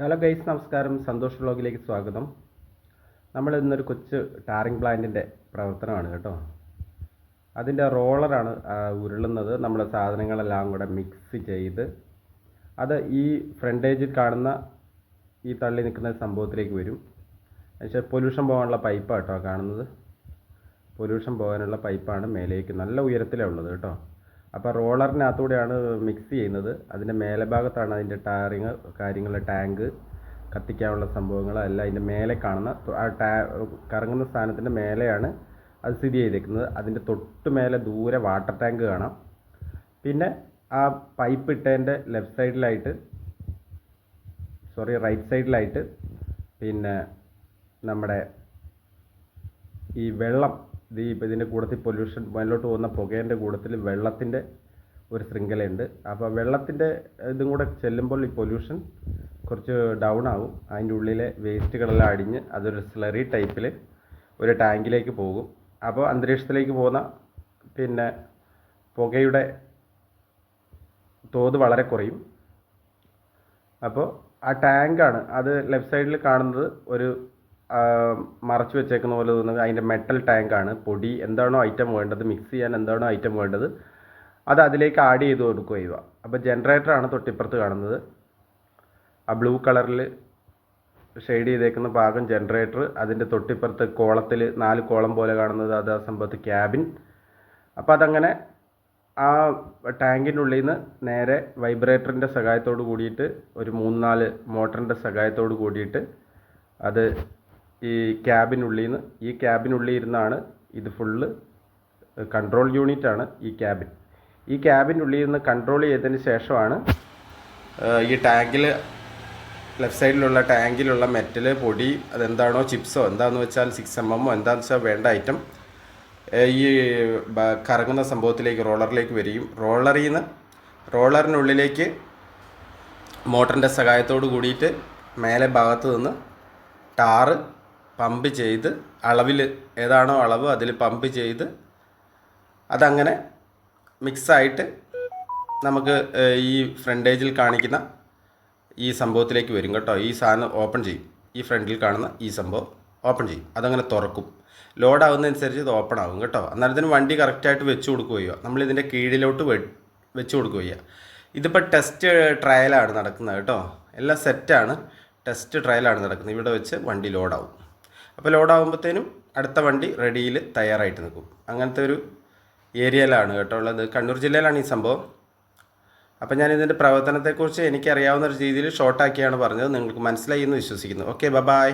Hello guys, നമസ്കാരം. സന്തോഷ് വ്ളോഗിലേക്ക് സ്വാഗതം. നമ്മൾ ഇന്നൊരു കൊച്ചു ടാറിംഗ് പ്ലാന്റിൻ്റെ പ്രവർത്തനമാണ് കേട്ടോ. അതിൻ്റെ റോളറാണ് ഉരുളുന്നത്. നമ്മൾ സാധനങ്ങളെല്ലാം കൂടെ മിക്സ് ചെയ്ത് അത് ഈ ഫ്രണ്ടേജിൽ കാണുന്ന ഈ തള്ളി നിൽക്കുന്ന സംഭവത്തിലേക്ക് വരും. പക്ഷേ പൊല്യൂഷൻ പോകാനുള്ള പൈപ്പാണ് കേട്ടോ കാണുന്നത്. പൊല്യൂഷൻ പോകാനുള്ള പൈപ്പാണ് മേലേക്ക് നല്ല ഉയരത്തിലാണ് ഉള്ളത് കേട്ടോ. അപ്പോൾ റോളറിനകത്തൂടെയാണ് മിക്സ് ചെയ്യുന്നത്. അതിൻ്റെ മേലെ ഭാഗത്താണ് അതിൻ്റെ ടാറിങ് കാര്യങ്ങൾ, ടാങ്ക് കത്തിക്കാനുള്ള സംഭവങ്ങൾ എല്ലാം അതിൻ്റെ മേലെ കാണുന്ന കറങ്ങുന്ന സ്ഥാനത്തിൻ്റെ മേലെയാണ് അത് സ്ഥിതി ചെയ്തേക്കുന്നത്. അതിൻ്റെ തൊട്ട് മേലെ ദൂരെ വാട്ടർ ടാങ്ക് കാണാം. പിന്നെ ആ പൈപ്പ് ഇട്ടതിൻ്റെ റൈറ്റ് സൈഡിലായിട്ട് പിന്നെ നമ്മുടെ ഈ വെള്ളം ഇതിൻ്റെ കൂട്ടത്തിൽ പൊല്യൂഷൻ മേലോട്ട് പോകുന്ന പുകേൻ്റെ കൂട്ടത്തിൽ വെള്ളത്തിൻ്റെ ഒരു ശൃംഖലയുണ്ട്. അപ്പോൾ വെള്ളത്തിൻ്റെ ഇതും കൂടെ ചെല്ലുമ്പോൾ ഈ പൊല്യൂഷൻ കുറച്ച് ഡൗൺ ആകും. അതിൻ്റെ ഉള്ളിലെ വേസ്റ്റുകളെല്ലാം അടിഞ്ഞ് അതൊരു സ്ലറി ടൈപ്പിൽ ഒരു ടാങ്കിലേക്ക് പോകും. അപ്പോൾ അന്തരീക്ഷത്തിലേക്ക് പോകുന്ന പിന്നെ പുകയുടെ തോത് വളരെ കുറയും. അപ്പോൾ ആ ടാങ്കാണ് അത് ലെഫ്റ്റ് സൈഡിൽ കാണുന്നത്. ഒരു മറച്ചു വെച്ചേക്കുന്ന പോലെ തോന്നുന്നത് അതിൻ്റെ മെറ്റൽ ടാങ്കാണ്. പൊടി എന്താണോ ഐറ്റം വേണ്ടത്, മിക്സ് ചെയ്യാൻ എന്താണോ ഐറ്റം വേണ്ടത്, അത് അതിലേക്ക് ആഡ് ചെയ്ത് കൊടുക്കുക. അപ്പോൾ ജനറേറ്ററാണ് തൊട്ടിപ്പുറത്ത് കാണുന്നത്. ആ ബ്ലൂ കളറിൽ ഷെയ്ഡ് ചെയ്തേക്കുന്ന ഭാഗം ജനറേറ്റർ. അതിൻ്റെ തൊട്ടിപ്പുറത്ത് കോളത്തിൽ 4 കോളം പോലെ കാണുന്നത് അത് ആ സംഭവത്ത് ക്യാബിൻ. അപ്പോൾ അതങ്ങനെ ആ ടാങ്കിൻ്റെ ഉള്ളിൽ നിന്ന് നേരെ വൈബ്രേറ്ററിൻ്റെ സഹായത്തോട് കൂടിയിട്ട് ഒരു 3-4 മോട്ടറിൻ്റെ സഹായത്തോട് കൂടിയിട്ട് അത് ഈ ക്യാബിനുള്ളിൽ ഇരുന്നാണ് ഇത് ഫുള്ള് കൺട്രോൾ യൂണിറ്റാണ് ഈ ക്യാബിൻ്റെ ഉള്ളിൽ നിന്ന് കൺട്രോൾ ചെയ്തതിന് ശേഷമാണ് ഈ ടാങ്കിൽ ലെഫ്റ്റ് സൈഡിലുള്ള ടാങ്കിലുള്ള മെറ്റൽ പൊടി അതെന്താണോ ചിപ്സോ എന്താണെന്ന് വെച്ചാൽ 6mm എന്താണെന്ന് വെച്ചാൽ വേണ്ട ഐറ്റം ഈ കറങ്ങുന്ന സംഭവത്തിലേക്ക് റോളറിലേക്ക് വരികയും റോളറിനുള്ളിലേക്ക് മോട്ടറിൻ്റെ സഹായത്തോട് കൂടിയിട്ട് മേലെ ഭാഗത്ത് നിന്ന് ടാറ് പമ്പ് ചെയ്ത് അളവിൽ ഏതാണോ അളവ് അതിൽ പമ്പ് ചെയ്ത് അതങ്ങനെ മിക്സായിട്ട് നമുക്ക് ഈ ഫ്രണ്ടേജിൽ കാണിക്കുന്ന ഈ സംഭവത്തിലേക്ക് വരും കേട്ടോ. ഈ സാധനം ഓപ്പൺ ചെയ്യും. ഈ ഫ്രണ്ടിൽ കാണുന്ന ഈ സംഭവം ഓപ്പൺ ചെയ്യും. അതങ്ങനെ തുറക്കും. ലോഡാവുന്നതനുസരിച്ച് ഇത് ഓപ്പൺ ആകും കേട്ടോ. അന്നേരത്തിന് വണ്ടി കറക്റ്റായിട്ട് വെച്ച് കൊടുക്കുകയോ നമ്മളിതിൻ്റെ കീഴിലോട്ട് വെച്ച് കൊടുക്കുകയോ. ഇതിപ്പോൾ ടെസ്റ്റ് ട്രയലാണ് നടക്കുന്നത് കേട്ടോ. എല്ലാം സെറ്റാണ്. ടെസ്റ്റ് ട്രയലാണ് നടക്കുന്നത്. ഇവിടെ വെച്ച് വണ്ടി ലോഡാവും. അപ്പോൾ ലോഡാകുമ്പോഴത്തേനും അടുത്ത വണ്ടി റെഡിയിൽ തയ്യാറായിട്ട് നിൽക്കും. അങ്ങനത്തെ ഒരു ഏരിയയിലാണ് കേട്ടോ ഉള്ളത്. കണ്ണൂർ ജില്ലയിലാണ് ഈ സംഭവം. അപ്പോൾ ഞാൻ ഇതിൻ്റെ പ്രവർത്തനത്തെക്കുറിച്ച് എനിക്കറിയാവുന്ന ഒരു രീതിയിൽ ഷോർട്ടാക്കിയാണ് പറഞ്ഞത്. നിങ്ങൾക്ക് മനസ്സിലായി എന്ന് വിശ്വസിക്കുന്നു. Okay, by.